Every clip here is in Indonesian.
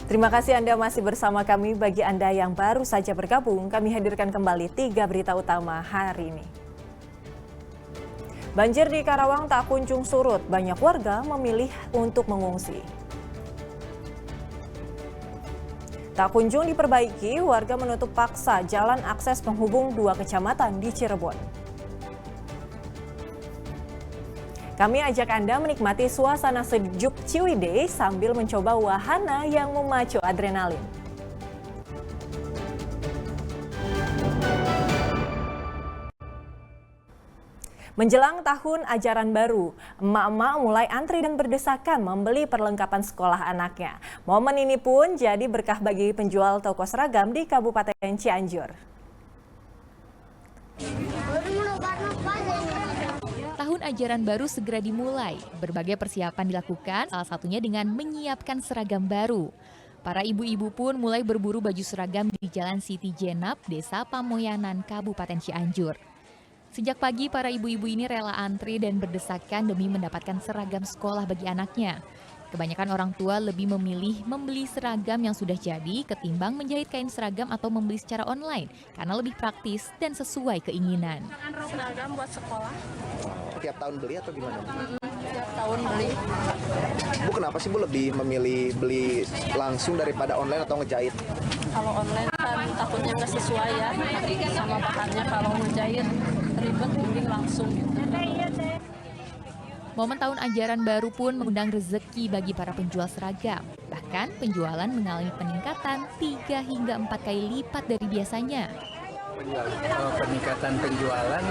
Terima kasih Anda masih bersama kami. Bagi Anda yang baru saja bergabung, kami hadirkan kembali 3 berita utama hari ini. Banjir di Karawang tak kunjung surut, banyak warga memilih untuk mengungsi. Tak kunjung diperbaiki, warga menutup paksa jalan akses penghubung 2 kecamatan di Cirebon. Kami ajak Anda menikmati suasana sejuk Ciwidey sambil mencoba wahana yang memacu adrenalin. Menjelang tahun ajaran baru, emak-emak mulai antri dan berdesakan membeli perlengkapan sekolah anaknya. Momen ini pun jadi berkah bagi penjual toko seragam di Kabupaten Cianjur. Tahun ajaran baru segera dimulai. Berbagai persiapan dilakukan, salah satunya dengan menyiapkan seragam baru. Para ibu-ibu pun mulai berburu baju seragam di Jalan Siti Jenab, Desa Pamoyanan, Kabupaten Cianjur. Sejak pagi, para ibu-ibu ini rela antri dan berdesakan demi mendapatkan seragam sekolah bagi anaknya. Kebanyakan orang tua lebih memilih membeli seragam yang sudah jadi ketimbang menjahit kain seragam atau membeli secara online karena lebih praktis dan sesuai keinginan. Seragam buat sekolah. Tiap tahun beli atau gimana? Tiap tahun beli. Bu, kenapa sih Bu lebih memilih beli langsung daripada online atau ngejahit? Kalau online kan takutnya nggak sesuai ya sama bahannya. Kalau ngejahit ribet, mending langsung. Momen tahun ajaran baru pun mengundang rezeki bagi para penjual seragam. Bahkan penjualan mengalami peningkatan 3 hingga 4 kali lipat dari biasanya. Peningkatan penjualan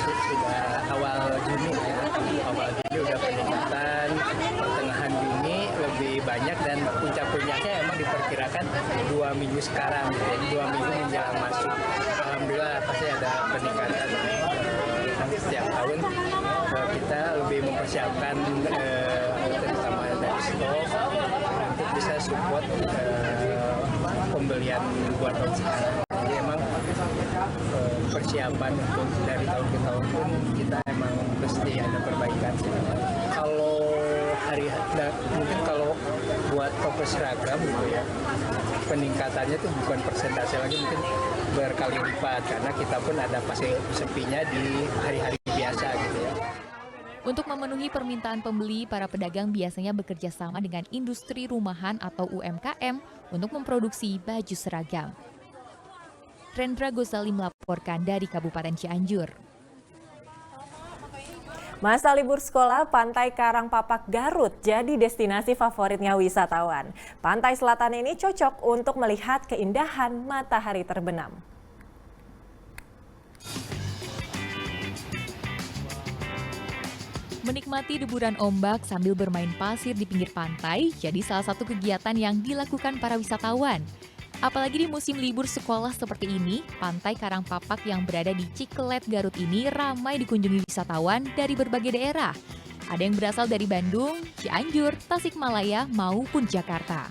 sudah awal Juni ya. Awal Juni udah peningkatan, pertengahan Juni lebih banyak dan puncak-puncaknya emang diperkirakan 2 minggu sekarang. Jadi 2 minggu menjelang masuk. Alhamdulillah pasti ada peningkatan. Setiap tahun kita lebih mempersiapkan terutama dari stok untuk bisa support pembelian buat tahun sekarang. Jadi emang persiapan untuk dari tahun ke tahun pun kita emang pasti ada perbaikan. Kalau mungkin kalau buat toko seragam gitu ya, peningkatannya itu bukan persentase lagi, mungkin berkali lipat karena kita pun ada pasti sepinya di hari-hari biasa gitu ya. Untuk memenuhi permintaan pembeli, para pedagang biasanya bekerja sama dengan industri rumahan atau UMKM untuk memproduksi baju seragam. Rendra Gosali melaporkan dari Kabupaten Cianjur. Masa libur sekolah, Pantai Karangpapak Garut jadi destinasi favoritnya wisatawan. Pantai selatan ini cocok untuk melihat keindahan matahari terbenam. Menikmati deburan ombak sambil bermain pasir di pinggir pantai jadi salah satu kegiatan yang dilakukan para wisatawan. Apalagi di musim libur sekolah seperti ini, Pantai Karangpapak yang berada di Cikelet, Garut ini ramai dikunjungi wisatawan dari berbagai daerah. Ada yang berasal dari Bandung, Cianjur, Tasikmalaya, maupun Jakarta.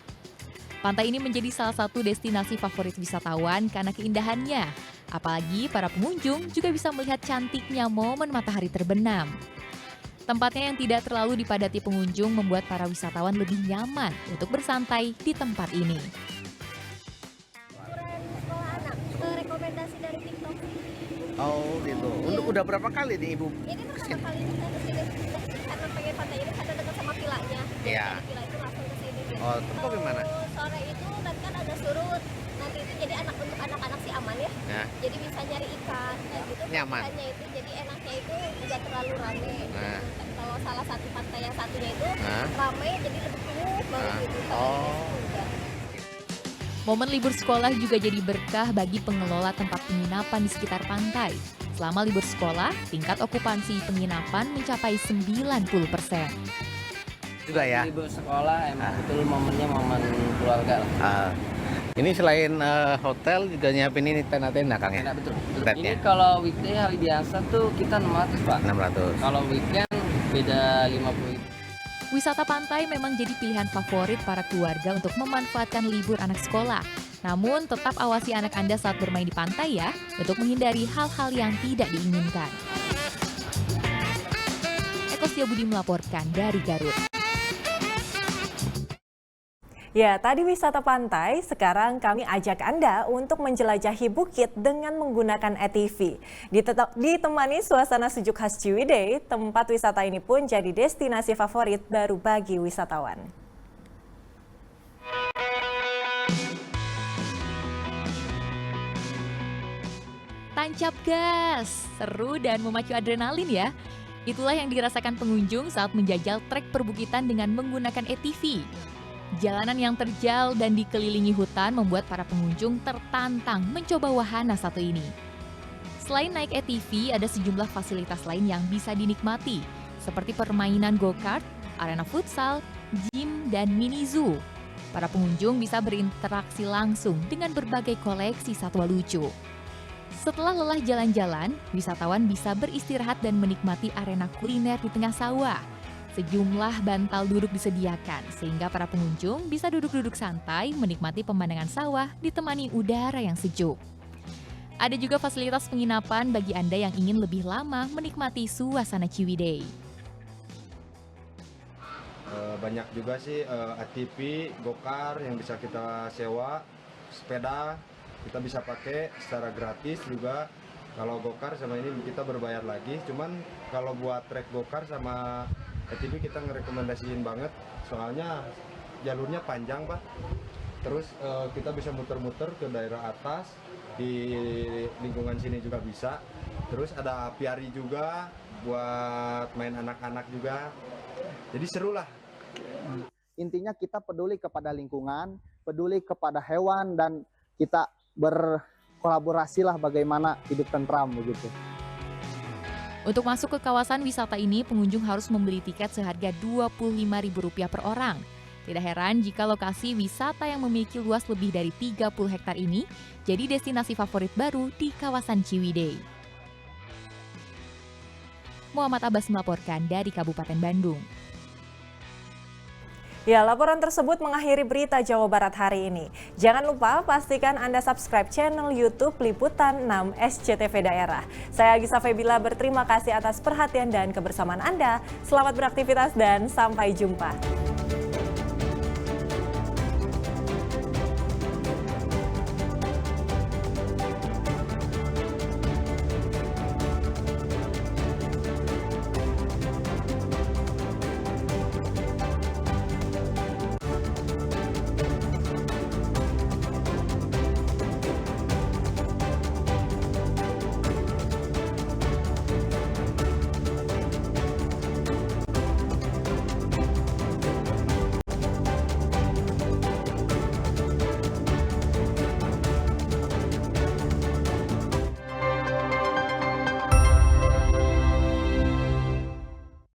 Pantai ini menjadi salah satu destinasi favorit wisatawan karena keindahannya. Apalagi para pengunjung juga bisa melihat cantiknya momen matahari terbenam. Tempatnya yang tidak terlalu dipadati pengunjung membuat para wisatawan lebih nyaman untuk bersantai di tempat ini. Rekomendasi dari TikTok. Oh gitu. Udah berapa kali nih Ibu? Ini pertama kali kita kesini karena pengen pantai ini karena dekat sama vilanya. Iya. Villa itu langsung kesini. Oh, tempat di mana? Sore itu nanti kan ada surut. Nanti itu jadi untuk anak-anak sih aman ya. Nah. Jadi bisa nyari ikan dan gitu. Nyaman. Ikannya itu jadi enaknya itu nggak terlalu rame. Nah. Kalau salah satu pantai yang satunya itu Nah. ramai jadi lebih penuh banget Nah. gitu. Oh. Momen libur sekolah juga jadi berkah bagi pengelola tempat penginapan di sekitar pantai. Selama libur sekolah, tingkat okupansi penginapan mencapai 90%. Juga ya. Libur sekolah emang betul momennya momen keluarga lah. Ini selain hotel juga nyiapin ini tenda-tenda Kang ya? Nah, betul. Bednya? Ini kalau weekday hari biasa tuh kita 600 Pak. 600. Kalau weekend beda 50. Wisata pantai memang jadi pilihan favorit para keluarga untuk memanfaatkan libur anak sekolah. Namun tetap awasi anak Anda saat bermain di pantai ya, untuk menghindari hal-hal yang tidak diinginkan. Eko Setiabudi melaporkan dari Garut. Ya, tadi wisata pantai, sekarang kami ajak Anda untuk menjelajahi bukit dengan menggunakan ATV. Ditemani suasana sejuk khas Ciwidey, tempat wisata ini pun jadi destinasi favorit baru bagi wisatawan. Tancap gas, seru dan memacu adrenalin ya. Itulah yang dirasakan pengunjung saat menjajal trek perbukitan dengan menggunakan ATV. Jalanan yang terjal dan dikelilingi hutan membuat para pengunjung tertantang mencoba wahana satu ini. Selain naik ATV, ada sejumlah fasilitas lain yang bisa dinikmati, seperti permainan go-kart, arena futsal, gym, dan mini zoo. Para pengunjung bisa berinteraksi langsung dengan berbagai koleksi satwa lucu. Setelah lelah jalan-jalan, wisatawan bisa beristirahat dan menikmati arena kuliner di tengah sawah. Sejumlah bantal duduk disediakan, sehingga para pengunjung bisa duduk-duduk santai menikmati pemandangan sawah ditemani udara yang sejuk. Ada juga fasilitas penginapan bagi Anda yang ingin lebih lama menikmati suasana Ciwidey. Banyak juga sih ATV, go-kart yang bisa kita sewa, sepeda kita bisa pakai secara gratis juga. Kalau go-kart sama ini kita berbayar lagi, cuman kalau buat trek go-kart sama ATV kita ngerekomendasiin banget, soalnya jalurnya panjang Pak. Terus kita bisa muter-muter ke daerah atas, di lingkungan sini juga bisa. Terus ada apiari juga buat main anak-anak juga, jadi seru lah. Intinya kita peduli kepada lingkungan, peduli kepada hewan, dan kita berkolaborasilah bagaimana hidup tentram begitu. Untuk masuk ke kawasan wisata ini, pengunjung harus membeli tiket seharga Rp25.000 per orang. Tidak heran jika lokasi wisata yang memiliki luas lebih dari 30 hektar ini jadi destinasi favorit baru di kawasan Ciwidey. Muhammad Abbas melaporkan dari Kabupaten Bandung. Ya, laporan tersebut mengakhiri berita Jawa Barat hari ini. Jangan lupa pastikan Anda subscribe channel YouTube Liputan 6 SCTV Daerah. Saya Agisa Febila berterima kasih atas perhatian dan kebersamaan Anda. Selamat beraktivitas dan sampai jumpa.